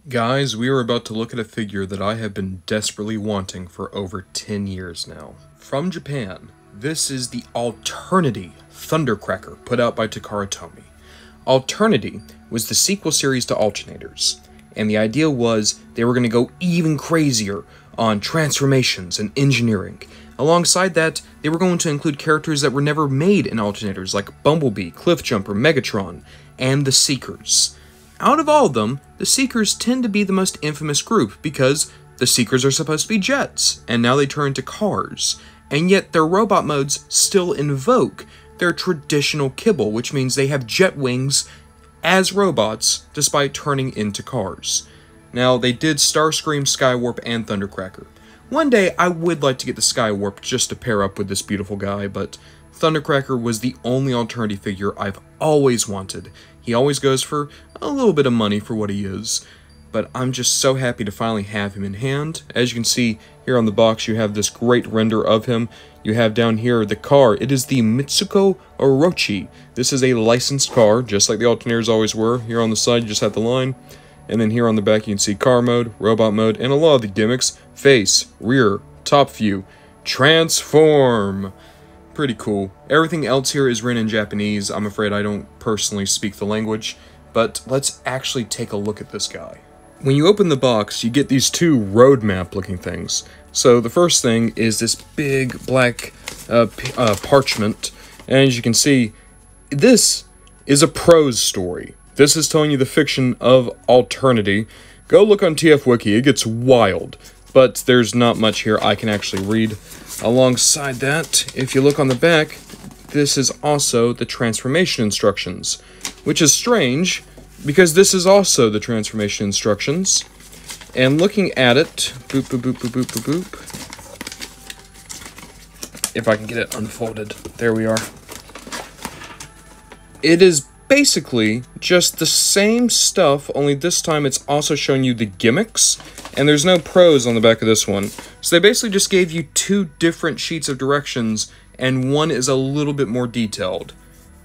Guys, we are about to look at a figure that I have been desperately wanting for over 10 years now. From Japan, this is the Alternity Thundercracker put out by TakaraTomy. Alternity was the sequel series to Alternators, and the idea was they were going to go even crazier on transformations and engineering. Alongside that, they were going to include characters that were never made in Alternators like Bumblebee, Cliffjumper, Megatron, and the Seekers. Out of all of them, the Seekers tend to be the most infamous group because the Seekers are supposed to be jets, and now they turn into cars, and yet their robot modes still invoke their traditional kibble, which means they have jet wings as robots despite turning into cars. Now, they did Starscream, Skywarp, and Thundercracker. One day, I would like to get the Skywarp just to pair up with this beautiful guy, but Thundercracker was the only Alternity figure I've always wanted. He always goes for a little bit of money for what he is, but I'm just so happy to finally have him in hand. As you can see here on the box, you have this great render of him. You have down here the car. It is the Mitsuko Orochi. This is a licensed car, just like the Alternators always were. Here on the side, you just have the line. And then here on the back, you can see car mode, robot mode, and a lot of the gimmicks. Face, rear, top view, transform. Pretty cool. Everything else here is written in Japanese. I'm afraid I don't personally speak the language, but let's actually take a look at this guy. When you open the box, you get these two roadmap looking things. So the first thing is this big black parchment, and as you can see, this is a prose story. This is telling you the fiction of Alternity. Go look on TF Wiki, it gets wild, but there's not much here I can actually read. Alongside that, if you look on the back, this is also the transformation instructions, which is strange, because this is also the transformation instructions. And looking at it, boop, boop, boop, boop, boop, boop, boop. If I can get it unfolded, there we are. It is basically just the same stuff, only this time it's also showing you the gimmicks, and there's no prose on the back of this one. So they basically just gave you two different sheets of directions, and one is a little bit more detailed,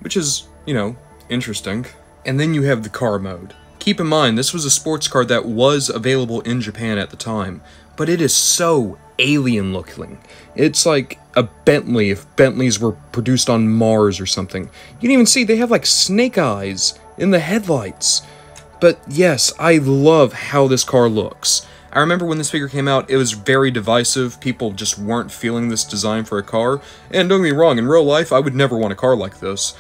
which is, you know, interesting. And then you have the car mode. Keep in mind, this was a sports car that was available in Japan at the time, but it is so alien looking. It's like a Bentley if Bentleys were produced on Mars or something. You can even see they have like snake eyes in the headlights. But yes, I love how this car looks. I remember when this figure came out, it was very divisive. People just weren't feeling this design for a car. And don't get me wrong, in real life, I would never want a car like this.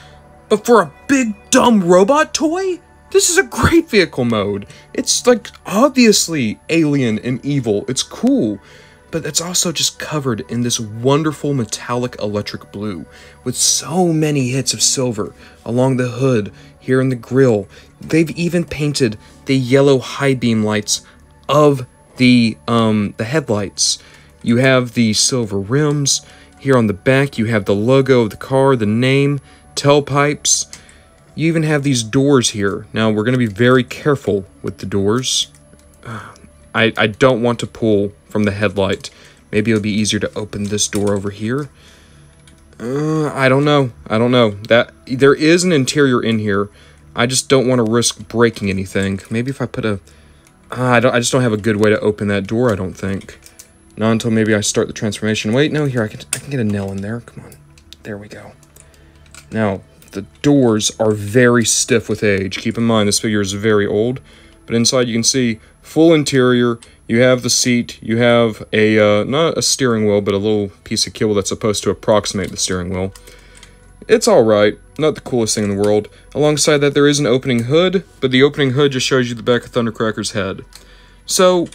But for a big, dumb robot toy, this is a great vehicle mode. It's like obviously alien and evil. It's cool. But it's also just covered in this wonderful metallic electric blue with so many hits of silver along the hood, here in the grille. They've even painted the yellow high beam lights of the headlights. You have the silver rims. Here on the back, you have the logo of the car, the name, tailpipes. You even have these doors here. Now, we're going to be very careful with the doors. I don't want to pull from the headlight. Maybe it'll be easier to open this door over here. I don't know. That there is an interior in here. I just don't want to risk breaking anything. Maybe if I put a... I just don't have a good way to open that door, I don't think. Not until maybe I start the transformation. Wait, no, here, I can get a nail in there. Come on. There we go. Now, the doors are very stiff with age. Keep in mind, this figure is very old. But inside, you can see full interior. You have the seat. You have a, not a steering wheel, but a little piece of kibble that's supposed to approximate the steering wheel. It's alright. Not the coolest thing in the world. Alongside that, there is an opening hood, but the opening hood just shows you the back of Thundercracker's head. So,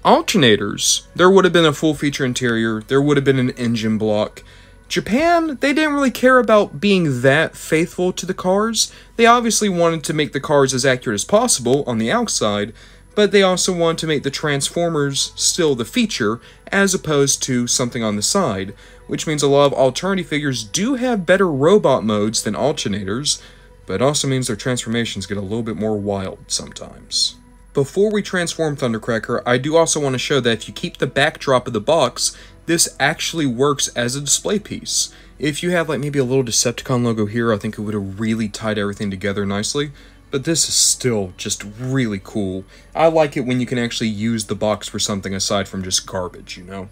Alternators, there would have been a full feature interior, there would have been an engine block. Japan, they didn't really care about being that faithful to the cars. They obviously wanted to make the cars as accurate as possible on the outside, but they also wanted to make the Transformers still the feature, as opposed to something on the side, which means a lot of Alternity figures do have better robot modes than Alternators, but it also means their transformations get a little bit more wild sometimes. Before we transform Thundercracker, I do also want to show that if you keep the backdrop of the box, this actually works as a display piece. If you have like maybe a little Decepticon logo here, I think it would have really tied everything together nicely. But this is still just really cool. I like it when you can actually use the box for something aside from just garbage, you know?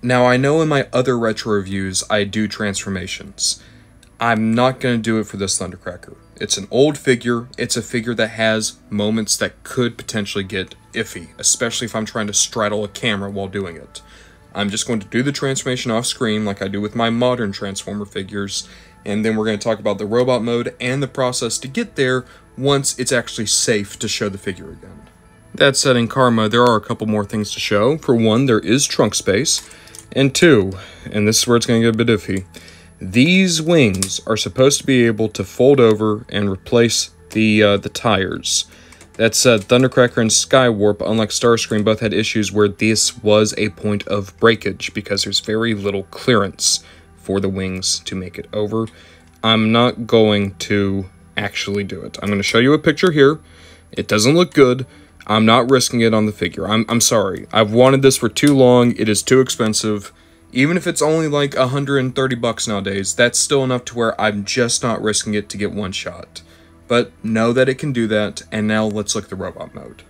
Now, I know in my other retro reviews, I do transformations. I'm not going to do it for this Thundercracker. It's an old figure. It's a figure that has moments that could potentially get iffy, especially if I'm trying to straddle a camera while doing it. I'm just going to do the transformation off screen like I do with my modern Transformer figures, and then we're going to talk about the robot mode and the process to get there once it's actually safe to show the figure again. That said, in car mode, there are a couple more things to show. For one, there is trunk space, and two, and this is where it's going to get a bit iffy, these wings are supposed to be able to fold over and replace the tires. That said, Thundercracker and Skywarp, unlike Starscream, both had issues where this was a point of breakage because there's very little clearance for the wings to make it over. I'm not going to actually do it. I'm going to show you a picture here. It doesn't look good. I'm not risking it on the figure. I'm sorry. I've wanted this for too long. It is too expensive. Even if it's only like $130 nowadays, that's still enough to where I'm just not risking it to get one shot. But know that it can do that, and now let's look at the robot mode.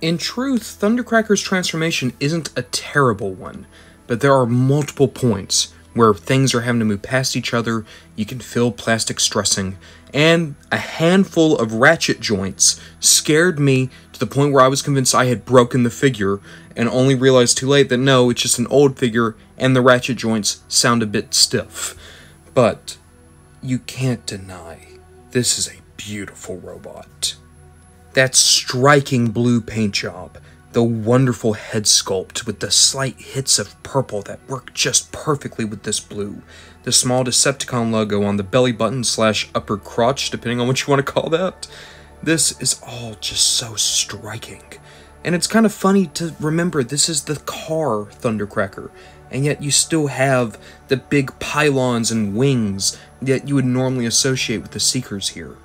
In truth, Thundercracker's transformation isn't a terrible one, but there are multiple points where things are having to move past each other, you can feel plastic stressing, and a handful of ratchet joints scared me to the point where I was convinced I had broken the figure, and only realized too late that no, it's just an old figure, and the ratchet joints sound a bit stiff. But you can't deny, this is a beautiful robot. That striking blue paint job, the wonderful head sculpt with the slight hits of purple that work just perfectly with this blue, the small Decepticon logo on the belly button / upper crotch, depending on what you want to call that. This is all just so striking. And it's kind of funny to remember this is the car Thundercracker, and yet you still have the big pylons and wings that you would normally associate with the Seekers here.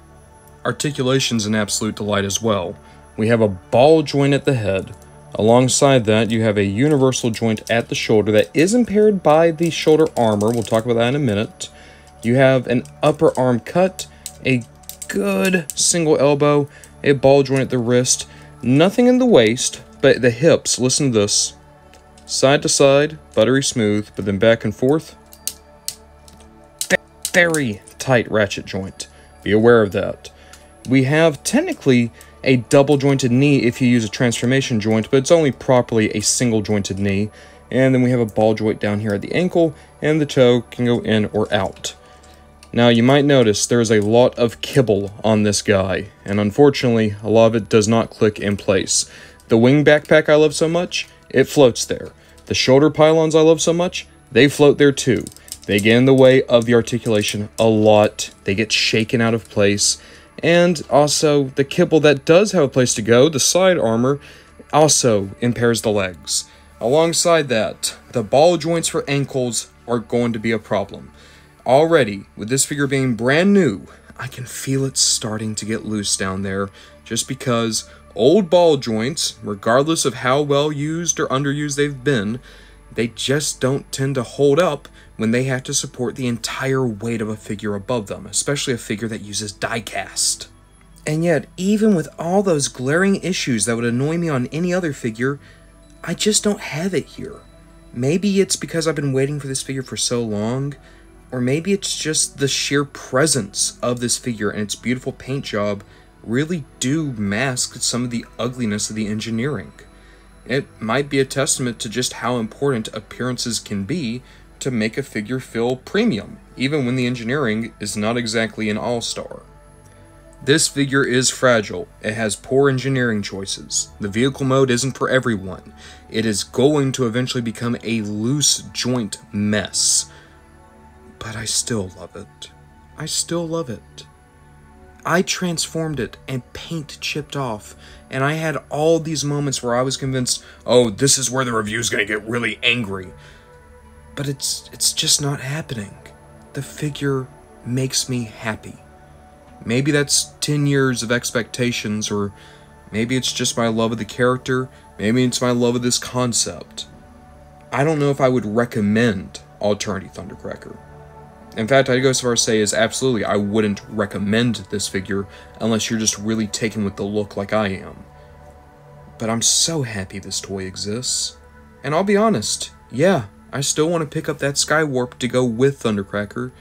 Articulation's an absolute delight as well. We have a ball joint at the head. Alongside that, you have a universal joint at the shoulder that is impaired by the shoulder armor. We'll talk about that in a minute. You have an upper arm cut, a good single elbow, a ball joint at the wrist, nothing in the waist, but the hips, listen to this. Side to side, buttery smooth, but then back and forth. Very tight ratchet joint. Be aware of that. We have technically a double jointed knee if you use a transformation joint, but it's only properly a single jointed knee. And then we have a ball joint down here at the ankle, and the toe can go in or out. Now you might notice there is a lot of kibble on this guy, and unfortunately a lot of it does not click in place. The wing backpack I love so much, it floats there. The shoulder pylons I love so much, they float there too. They get in the way of the articulation a lot, they get shaken out of place. And also, the kibble that does have a place to go, the side armor, also impairs the legs. Alongside that, the ball joints for ankles are going to be a problem. Already, with this figure being brand new, I can feel it starting to get loose down there, just because old ball joints, regardless of how well used or underused they've been, they just don't tend to hold up when they have to support the entire weight of a figure above them, especially a figure that uses die-cast. And yet, even with all those glaring issues that would annoy me on any other figure, I just don't have it here. Maybe it's because I've been waiting for this figure for so long, or maybe it's just the sheer presence of this figure and its beautiful paint job really do mask some of the ugliness of the engineering. It might be a testament to just how important appearances can be to make a figure feel premium, even when the engineering is not exactly an all-star. This figure is fragile. It has poor engineering choices. The vehicle mode isn't for everyone. It is going to eventually become a loose joint mess. But I still love it. I still love it. I transformed it and paint chipped off, and I had all these moments where I was convinced, oh, this is where the review's gonna get really angry. But it's just not happening. The figure makes me happy. Maybe that's 10 years of expectations, or maybe it's just my love of the character, maybe it's my love of this concept. I don't know if I would recommend Alternity Thundercracker. In fact, I'd go so far as to say is absolutely, I wouldn't recommend this figure unless you're just really taken with the look like I am. But I'm so happy this toy exists. And I'll be honest, yeah, I still want to pick up that Skywarp to go with Thundercracker,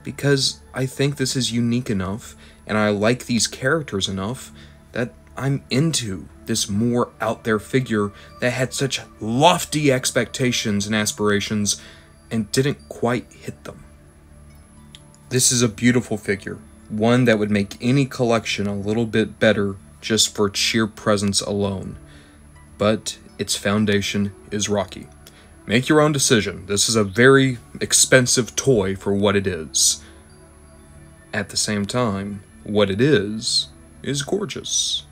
because I think this is unique enough, and I like these characters enough, that I'm into this more out there figure that had such lofty expectations and aspirations, and didn't quite hit them. This is a beautiful figure, one that would make any collection a little bit better just for its sheer presence alone. But its foundation is rocky. Make your own decision. This is a very expensive toy for what it is. At the same time, what it is gorgeous.